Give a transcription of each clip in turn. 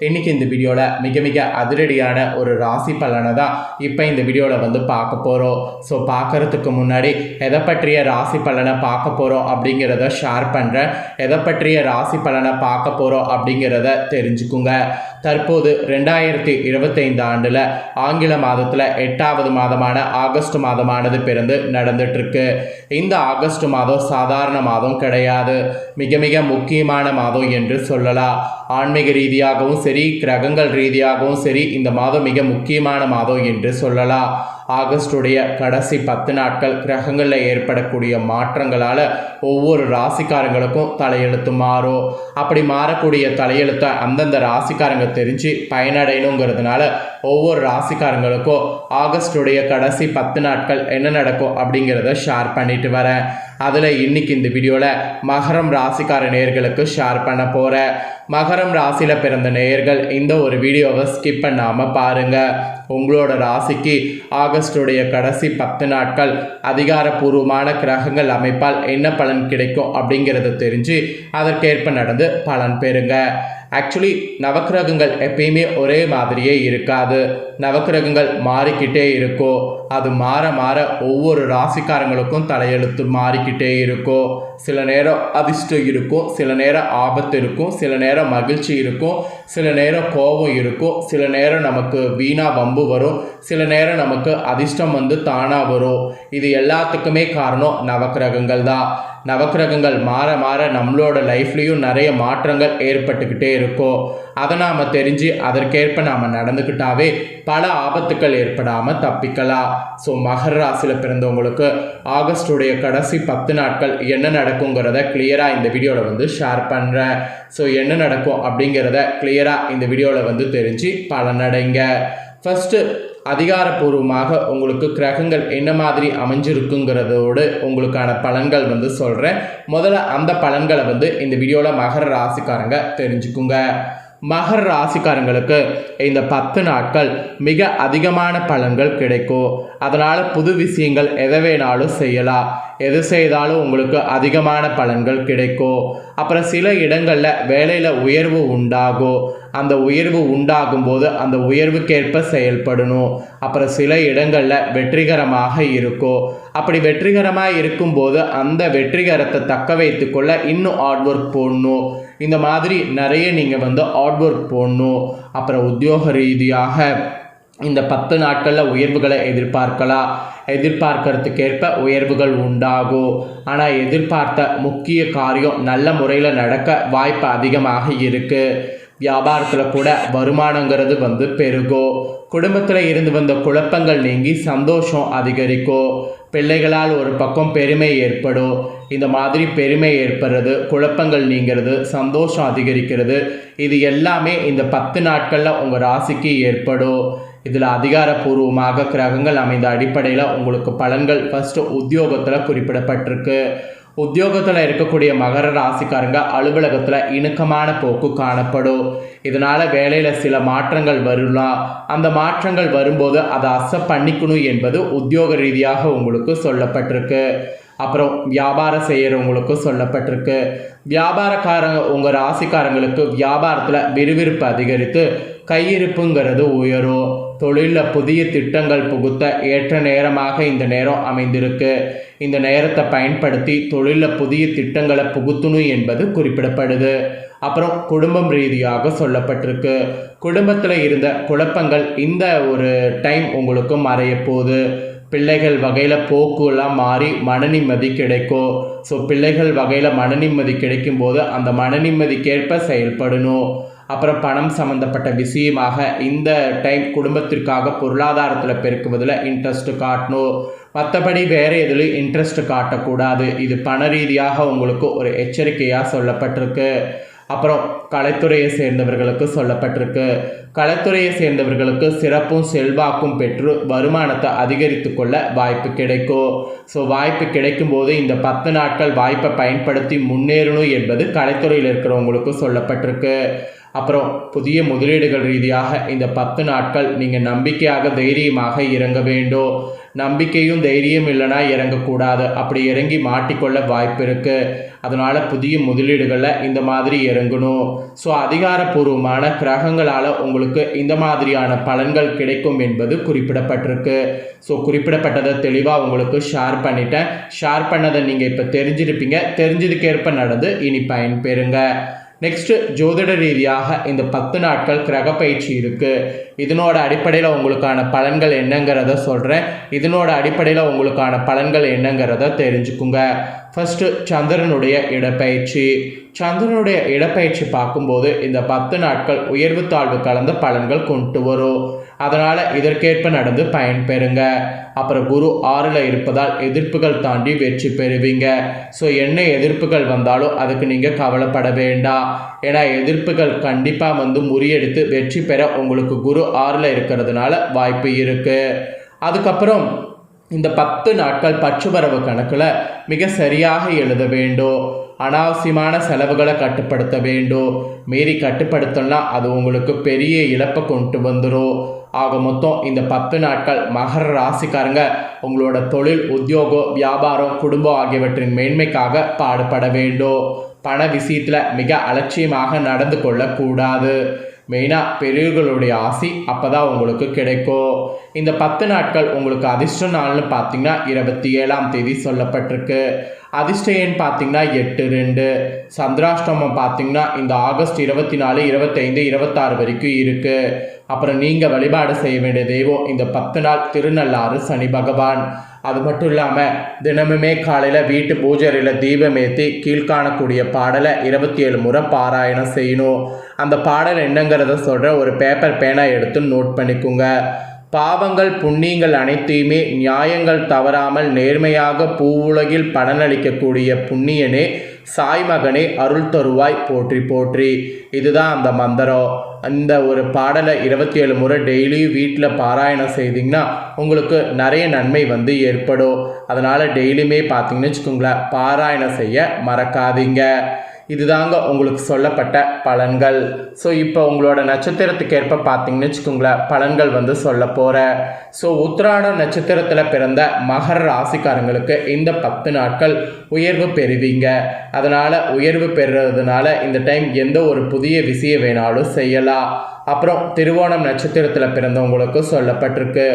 இன்னைக்கு இந்த வீடியோவில் மிக அதிரடியான ஒரு ராசி பலனை தான் இப்போ இந்த வீடியோவில் பார்க்க போகிறோம். ஸோ பார்க்கறதுக்கு முன்னாடி எதை பற்றிய ராசி பலனை பார்க்க போகிறோம் அப்படிங்கிறத ஷேர் பண்ணுறேன். எதை பற்றிய ராசி பலனை பார்க்க போகிறோம் அப்படிங்கிறத தெரிஞ்சுக்குங்க. தற்போது 2025 ஆண்டில் ஆங்கில மாதத்தில் 8வது மாதமான ஆகஸ்ட் மாதமானது பிறந்து நடந்துட்டுருக்கு. இந்த ஆகஸ்ட் மாதம் சாதாரண மாதம் கிடையாது, மிக முக்கியமான மாதம் என்று சொல்லலாம். ஆன்மீக ரீதியாகவும் சரி, கிரகங்கள் ரீதியாகவும் சரி, இந்த மாதம் மிக முக்கியமான மாதம் என்று சொல்லலாம். ஆகஸ்டுடைய கடைசி 10 நாட்கள் கிரகங்களில் ஏற்படக்கூடிய மாற்றங்களால் ஒவ்வொரு ராசிக்காரங்களுக்கும் தலையெழுத்து மாறும். அப்படி மாறக்கூடிய தலையெழுத்தை அந்தந்த ராசிக்காரங்க தெரிஞ்சு பயனடையணுங்கிறதுனால ஒவ்வொரு ராசிக்காரங்களுக்கும் ஆகஸ்டுடைய கடைசி 10 நாட்கள் என்ன நடக்கும் அப்படிங்கிறத ஷேர் பண்ணிட்டு வரேன். அதில் இன்னைக்கு இந்த வீடியோவில் மகரம் ராசிக்கார நேயர்களுக்கு ஷேர் பண்ண போகிறேன். மகரம் ராசியில் பிறந்த நேயர்கள் இந்த ஒரு வீடியோவை ஸ்கிப் பண்ணாமல் பாருங்கள். உங்களோட ராசிக்கு ஆகஸ்டுடைய கடைசி 10 நாட்கள் அதிகாரப்பூர்வமான கிரகங்கள் அமைப்பால் என்ன பலன் கிடைக்கும் அப்படிங்கிறத தெரிஞ்சு அதற்கேற்ப நடந்து பலன் பெறுங்க. ஆக்சுவலி நவக்கிரகங்கள் எப்பயுமே ஒரே மாதிரியே இருக்காது. நவக்கிரகங்கள் மாறிக்கிட்டே இருக்கும். அது மாற மாற ஒவ்வொரு ராசிக்காரங்களுக்கும் தலையெழுத்து மாறிக்கிட்டே இருக்கும். சில நேரம் அதிர்ஷ்டம் இருக்கும், சில நேரம் ஆபத்து இருக்கும், சில நேரம் மகிழ்ச்சி இருக்கும், சில நேரம் கோபம் இருக்கும், சில நேரம் நமக்கு வீணா வம்பு வரும், சில நேரம் நமக்கு அதிர்ஷ்டம் தானாக வரும். இது எல்லாத்துக்குமே காரணம் நவக்கிரகங்கள் தான். நவக்கிரகங்கள் மாற மாற நம்மளோட லைஃப்லேயும் நிறைய மாற்றங்கள் ஏற்பட்டுக்கிட்டே இருக்கும். அதை நாம் தெரிஞ்சு அதற்கேற்ப நாம் நடந்துக்கிட்டாவே பல ஆபத்துக்கள் ஏற்படாமல் தப்பிக்கலாம். ஸோ மகர ராசியில் பிறந்தவங்களுக்கு ஆகஸ்டுடைய கடைசி 10 நாட்கள் என்ன நடக்குங்கிறத கிளியராக இந்த வீடியோவில் ஷேர் பண்ணுறேன். ஸோ என்ன நடக்கும் அப்படிங்கிறத கிளியராக இந்த வீடியோவில் தெரிஞ்சு பலனடைங்க. ஃபஸ்ட்டு அதிகாரப்பூர்வமாக உங்களுக்கு கிரகங்கள் என்ன மாதிரி அமைஞ்சிருக்குங்கிறதோடு உங்களுக்கான பலன்கள் சொல்கிறேன். முதல்ல அந்த பலன்களை இந்த வீடியோவில் மகர ராசிக்காரங்க தெரிஞ்சுக்குங்க. மகர ராசிக்காரங்களுக்கு இந்த 10 நாட்கள் மிக அதிகமான பலன்கள் கிடைக்கும். அதனால் புது விஷயங்கள் எதை வேணாலும் செய்யலாம். எது செய்தாலும் உங்களுக்கு அதிகமான பலன்கள் கிடைக்கும். அப்புறம் சில இடங்களில் வேலையில் உயர்வு உண்டாகும். அந்த உயர்வு உண்டாகும் போது அந்த உயர்வுக்கேற்ப செயல்படணும். அப்புறம் சில இடங்களில் வெற்றிகரமாக இருக்கும். அப்படி வெற்றிகரமாக இருக்கும்போது அந்த வெற்றிகரத்தை தக்க வைத்து கொள்ள இன்னும் ஹார்ட் ஒர்க் போடணும். இந்த மாதிரி நிறைய நீங்கள் ஹார்ட் ஒர்க் போடணும். அப்புறம் உத்தியோக ரீதியாக இந்த 10 நாட்களில் உயர்வுகளை எதிர்பார்க்கலாம். எதிர்பார்க்கறதுக்கேற்ப உயர்வுகள் உண்டாகும். ஆனால் எதிர்பார்த்த முக்கிய காரியம் நல்ல முறையில் நடக்க வாய்ப்பு அதிகமாக இருக்குது. வியாபாரத்தில் கூட வருமானங்கிறது பெருகும். குடும்பத்தில் இருந்து வந்த குழப்பங்கள் நீங்கி சந்தோஷம் அதிகரிக்கும். பிள்ளைகளால் ஒரு பக்கம் பெருமை ஏற்படும். இந்த மாதிரி பெருமை ஏற்படுறது, குழப்பங்கள் நீங்கிறது, சந்தோஷம் அதிகரிக்கிறது, இது எல்லாமே இந்த 10 நாட்களில் உங்கள் ராசிக்கு ஏற்படும். இதில் அதிகாரப்பூர்வமாக கிரகங்கள் அமைந்த அடிப்படையில் உங்களுக்கு பலன்கள் ஃபஸ்ட்டு உத்தியோகத்தில் குறிப்பிடப்பட்டிருக்கு. உத்தியோகத்தில் இருக்கக்கூடிய மகர ராசிக்காரங்க அலுவலகத்தில் இணக்கமான போக்கு காணப்படும். இதனால் வேலையில் சில மாற்றங்கள் வரலாம். அந்த மாற்றங்கள் வரும்போது அதை அக்செப்ட் பண்ணிக்கணும் என்பது உத்தியோக ரீதியாக உங்களுக்கு சொல்லப்பட்டிருக்கு. அப்புறம் வியாபாரம் செய்கிறவங்களுக்கு சொல்லப்பட்டிருக்கு. வியாபாரக்காரங்க உங்கள் ராசிக்காரங்களுக்கு வியாபாரத்தில் விறுவிறுப்பு அதிகரித்து கையிருப்புங்கிறது உயரும். தொழிலில் புதிய திட்டங்கள் புகுத்த ஏற்ற நேரமாக இந்த நேரம் அமைந்திருக்கு. இந்த நேரத்தை பயன்படுத்தி தொழிலில் புதிய திட்டங்களை புகுத்தணும் என்பது குறிப்பிடப்படுது. அப்புறம் குடும்பம் ரீதியாக சொல்லப்பட்டிருக்கு. குடும்பத்தில் இருந்த குழப்பங்கள் இந்த ஒரு டைம் உங்களுக்கு மறைய போகுது. பிள்ளைகள் வகையில் போக்குலாம் மாறி மன நிம்மதி கிடைக்கும். ஸோ பிள்ளைகள் வகையில் மன நிம்மதி கிடைக்கும்போது அந்த மன நிம்மதிக்கேற்ப செயல்படணும். அப்புறம் பணம் சம்மந்தப்பட்ட விஷயமாக இந்த டைம் குடும்பத்திற்காக பொருளாதாரத்தில் பெருக்குவதில் இன்ட்ரெஸ்ட் காட்டணும். மற்றபடி வேறு எதுலையும் இன்ட்ரெஸ்ட் காட்டக்கூடாது. இது பண ரீதியாக உங்களுக்கு ஒரு எச்சரிக்கையாக சொல்லப்பட்டிருக்கு. அப்புறம் கலைத்துறையை சேர்ந்தவர்களுக்கு சொல்லப்பட்டிருக்கு. கலைத்துறையை சேர்ந்தவர்களுக்கு சிறப்பும் செல்வாக்கும் பெற்று வருமானத்தை அதிகரித்து கொள்ள வாய்ப்பு கிடைக்கும். ஸோ வாய்ப்பு கிடைக்கும்போது இந்த 10 நாட்கள் வாய்ப்பை பயன்படுத்தி முன்னேறணும் என்பது கலைத்துறையில் இருக்கிறவங்களுக்கு சொல்லப்பட்டிருக்கு. அப்புறம் புதிய முதலீடுகள் ரீதியாக இந்த 10 நாட்கள் நீங்கள் நம்பிக்கையாக தைரியமாக இறங்க வேண்டும். நம்பிக்கையும் தைரியம் இல்லைனா இறங்கக்கூடாது. அப்படி இறங்கி மாட்டிக்கொள்ள வாய்ப்பு இருக்குது. அதனால் புதிய முதலீடுகளில் இந்த மாதிரி இறங்கணும். ஸோ அதிகாரப்பூர்வமான கிரகங்களால் உங்களுக்கு இந்த மாதிரியான பலன்கள் கிடைக்கும் என்பது குறிப்பிடப்பட்டிருக்கு. ஸோ குறிப்பிடப்பட்டதை தெளிவாக உங்களுக்கு ஷேர் பண்ணிட்டேன். ஷேர் பண்ணதை நீங்கள் இப்போ தெரிஞ்சிருப்பீங்க. தெரிஞ்சதுக்கேற்ப நடந்து இனி பயன்பெறுங்க. நெக்ஸ்ட்டு ஜோதிட ரீதியாக இந்த 10 நாட்கள் கிரக பயிற்சி இருக்குது. இதனோட அடிப்படையில் உங்களுக்கான பலன்கள் என்னங்கிறத சொல்கிறேன். இதனோட அடிப்படையில் உங்களுக்கான பலன்கள் என்னங்கிறத தெரிஞ்சுக்குங்க. ஃபஸ்ட்டு சந்திரனுடைய இடப்பெயர்ச்சி. சந்திரனுடைய இடப்பெயர்ச்சி பார்க்கும்போது இந்த 10 நாட்கள் உயர்வு தாழ்வு கலந்த பலன்கள் கொண்டு வரும். அதனால் இதற்கேற்ப நடந்து பயன்பெறுங்க. அப்புறம் குரு 6ல் இருப்பதால் எதிர்ப்புகள் தாண்டி வெற்றி பெறுவீங்க. ஸோ என்ன எதிர்ப்புகள் வந்தாலும் அதுக்கு நீங்கள் கவலைப்பட வேண்டாம். ஏன்னா எதிர்ப்புகள் கண்டிப்பாக வந்து முறியடித்து வெற்றி பெற உங்களுக்கு குரு 6ல் இருக்கிறதுனால வாய்ப்பு இருக்குது. அதுக்கப்புறம் இந்த 10 நாட்கள் பற்றுவரவு கணக்கில் மிக சரியாக எழுத வேண்டும். அனாவசியமான செலவுகளை கட்டுப்படுத்த வேண்டும். மீறி கட்டுப்படுத்தணும்னா அது உங்களுக்கு பெரிய இழப்பை கொண்டு வந்துடும். ஆக மொத்தம் இந்த 10 நாட்கள் மகர ராசிக்காரங்க உங்களோட தொழில், உத்தியோகம், வியாபாரம், குடும்பம் ஆகியவற்றின் மேன்மைக்காக பாடுபட வேண்டும். பண விஷயத்தில் மிக அலட்சியமாக நடந்து கொள்ளக்கூடாது. மெயினாக பெரியவர்களுடைய ஆசி அப்போ தான் உங்களுக்கு கிடைக்கும். இந்த 10 நாட்கள் உங்களுக்கு அதிர்ஷ்ட நாள்னு பார்த்தீங்கன்னா 27ஆம் தேதி சொல்லப்பட்டிருக்கு. அதிர்ஷ்ட எண் பார்த்தீங்கன்னா 8-2. சந்திராஷ்டமம் பார்த்தீங்கன்னா இந்த ஆகஸ்ட் 24, 25, 26 வரைக்கும் இருக்குது. அப்புறம் நீங்கள் வழிபாடு செய்ய வேண்டிய தெய்வம் இந்த 10 நாள் திருநள்ளாறு சனி பகவான். அது மட்டும் இல்லாமல் தினமுமே காலையில் வீட்டு பூஜையில் தீபம் ஏற்றி கீழ்காணக்கூடிய பாடலை 27 முறை பாராயணம் செய்யணும். அந்த பாடல் என்னங்கிறத சொல்கிற ஒரு பேப்பர் பேனா எடுத்து நோட் பண்ணிக்கோங்க. பாவங்கள் புண்ணியங்கள் அனைத்தையுமே நியாயங்கள் தவறாமல் நேர்மையாக பூவுலகில் பலனளிக்கக்கூடிய புண்ணியனே சாய்மகனே அருள் தருவாய் போற்றி போற்றி. இதுதான் அந்த மந்திரம். அந்த ஒரு பாடலை 27 முறை டெய்லியும் வீட்டில் பாராயணம் செய்திங்கன்னா உங்களுக்கு நிறைய நன்மை வந்து ஏற்படும். அதனால் டெய்லியுமே பார்த்தீங்கன்னு வச்சுக்கோங்களேன், பாராயணம் செய்ய மறக்காதீங்க. இதுதாங்க உங்களுக்கு சொல்லப்பட்ட பலன்கள். ஸோ இப்போ உங்களோட நட்சத்திரத்துக்கு ஏற்ப பார்த்தீங்கன்னு வச்சுக்கோங்களேன், பலன்கள் வந்து சொல்ல போகிறேன். ஸோ உத்திராட நட்சத்திரத்தில் பிறந்த மகர ராசிக்காரங்களுக்கு இந்த 10 நாட்கள் உயர்வு பெறுவீங்க. அதனால் உயர்வு பெறுறதுனால இந்த டைம் எந்த ஒரு புதிய விஷயம் வேணாலும் செய்யலாம். அப்புறம் திருவோணம் நட்சத்திரத்தில் பிறந்தவங்களுக்கு சொல்லப்பட்டிருக்கு.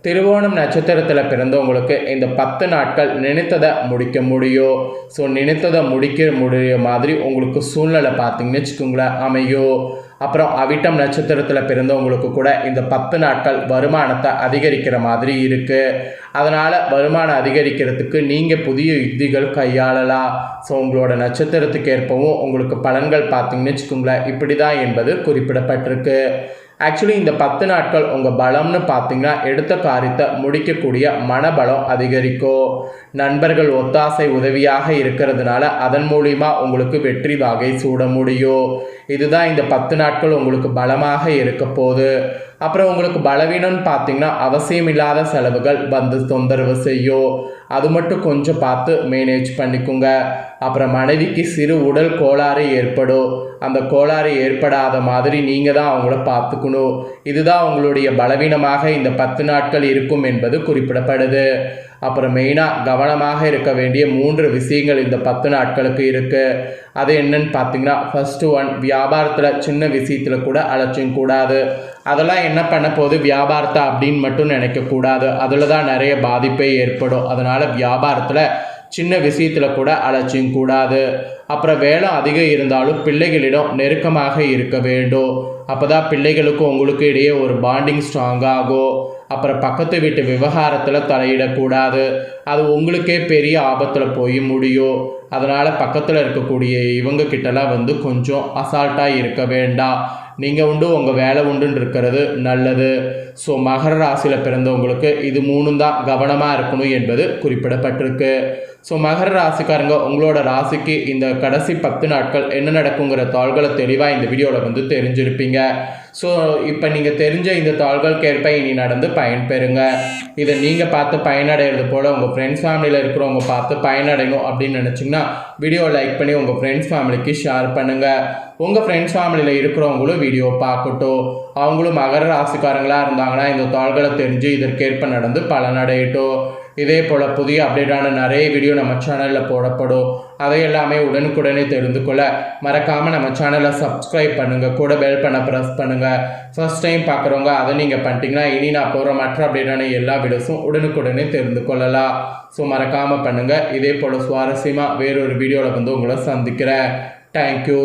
திருவோணம் நட்சத்திரத்தில் பிறந்தவங்களுக்கு இந்த 10 நாட்கள் நினைத்ததை முடிக்க முடியும். ஸோ நினைத்ததை முடிய மாதிரி உங்களுக்கு சூழ்நிலை பார்த்தீங்கன்னு வச்சுக்கோங்களேன் அமையும். அப்புறம் அவிட்டம் நட்சத்திரத்தில் பிறந்தவங்களுக்கு கூட இந்த 10 நாட்கள் வருமானத்தை அதிகரிக்கிற மாதிரி இருக்குது. அதனால் வருமானம் அதிகரிக்கிறதுக்கு நீங்கள் புதிய யுக்திகள் கையாளலாம். ஸோ உங்களோட நட்சத்திரத்துக்கு ஏற்பவும் உங்களுக்கு பலன்கள் பார்த்தீங்கன்னு வச்சுக்கோங்களேன் இப்படி தான் என்பது குறிப்பிடப்பட்டிருக்கு. ஆக்சுவலி இந்த 10 நாட்கள் உங்கள் பலம்னு பார்த்தீங்கன்னா எடுத்த காரியத்தை முடிக்கக்கூடிய மனபலம் அதிகரிக்கும். நண்பர்கள் ஒத்தாசை உதவியாக இருக்கிறதுனால அதன் மூலிமா உங்களுக்கு வெற்றி வாகை சூட முடியும். இதுதான் இந்த 10 நாட்கள் உங்களுக்கு பலமாக இருக்க போகுது. அப்புறம் உங்களுக்கு பலவீனம்னு பார்த்தீங்கன்னா அவசியமில்லாத செலவுகள் வந்து தொந்தரவு செய்யும். அது மட்டும் கொஞ்சம் பார்த்து மேனேஜ் பண்ணிக்கோங்க. அப்புறம் மனைவிக்கு சிறு உடல் கோளாறு ஏற்படும். அந்த கோளாறு ஏற்படாத மாதிரி நீங்கள் தான் அவங்கள பார்த்துக்கணும். இதுதான் உங்களுடைய பலவீனமாக இந்த 10 நாட்கள் இருக்கும் என்பது குறிப்பிடப்படுது. அப்புறம் மெயினாக கவனமாக இருக்க வேண்டிய 3 விஷயங்கள் இந்த 10 நாட்களுக்கு இருக்குது. அது என்னன்னு பார்த்தீங்கன்னா, ஃபர்ஸ்ட் ஒன், வியாபாரத்தில் சின்ன விஷயத்தில் கூட அலட்சியம் கூடாது. அதெல்லாம் என்ன பண்ண போகுது வியாபாரத்தை அப்படின்னு மட்டும் நினைக்கக்கூடாது. அதில் தான் நிறைய பாதிப்பே ஏற்படும். அதனால் வியாபாரத்தில் சின்ன விஷயத்தில் கூட அலட்சியம் கூடாது. அப்புறம் வேலை அதிகம் இருந்தாலும் பிள்ளைகளிடம் நெருக்கமாக இருக்க வேண்டும். அப்போ தான் பிள்ளைகளுக்கும் உங்களுக்கு இடையே ஒரு பாண்டிங் ஸ்ட்ராங்காகும். அப்புறம் பக்கத்து வீட்டு விவகாரத்தில் தலையிடக்கூடாது. அது உங்களுக்கே பெரிய ஆபத்தில் போய் முடியும். அதனால் பக்கத்தில் இருக்கக்கூடிய இவங்க கிட்டலாம் வந்து கொஞ்சம் அசால்ட்டாக இருக்க வேண்டாம். நீங்கள் உண்டு உங்கள் வேலை உண்டுன்னு இருக்கிறது நல்லது. ஸோ மகர ராசியில் பிறந்தவங்களுக்கு இது 3 தான் கவனமாக இருக்கணும் என்பது குறிப்பிடப்பட்டிருக்கு. ஸோ மகர ராசிக்காரங்க உங்களோட ராசிக்கு இந்த கடைசி 10 நாட்கள் என்ன நடக்குங்கிற தாள்களை தெளிவாக இந்த வீடியோவில் வந்து தெரிஞ்சிருப்பீங்க. ஸோ இப்போ நீங்கள் தெரிஞ்ச இந்த தாள்களுக்கு ஏற்ப இனி நடந்து பயன்பெறுங்க. இதை நீங்கள் பார்த்து பயனடைகிறது போல் உங்கள் ஃப்ரெண்ட்ஸ் ஃபேமிலியில் இருக்கிறவங்க பார்த்து பயனடையணும் அப்படின்னு நினச்சிங்கன்னா வீடியோ லைக் பண்ணி உங்கள் ஃப்ரெண்ட்ஸ் ஃபேமிலிக்கு ஷேர் பண்ணுங்கள். உங்கள் ஃப்ரெண்ட்ஸ் ஃபேமிலியில் இருக்கிறவங்களும் வீடியோ பார்க்கட்டும். அவங்களும் மகர ராசிக்காரங்களாக இருந்தாங்கன்னா இந்த தாள்களை தெரிஞ்சு இதற்கேற்ப நடந்து பலனடையட்டும். இதே போல் புதிய அப்டேட்டான நிறைய வீடியோ நம்ம சேனலில் போடப்படும். அதை எல்லாமே உடனுக்குடனே தெரிந்து கொள்ள மறக்காமல் நம்ம சேனலை சப்ஸ்கிரைப் பண்ணுங்கள், கூட பெல் பண்ண ப்ரெஸ் பண்ணுங்கள். ஃபர்ஸ்ட் டைம் பார்க்குறவங்க அதை நீங்கள் பண்ணிட்டீங்கன்னா இனி நான் போகிற மற்ற அப்டேட்டான எல்லா வீடியோஸும் உடனுக்குடனே தெரிந்து கொள்ளலாம். ஸோ மறக்காமல் பண்ணுங்கள். இதே போல் சுவாரஸ்யமாக வேறொரு வீடியோவில் வந்து உங்களை சந்திக்கிறேன். தேங்க்யூ.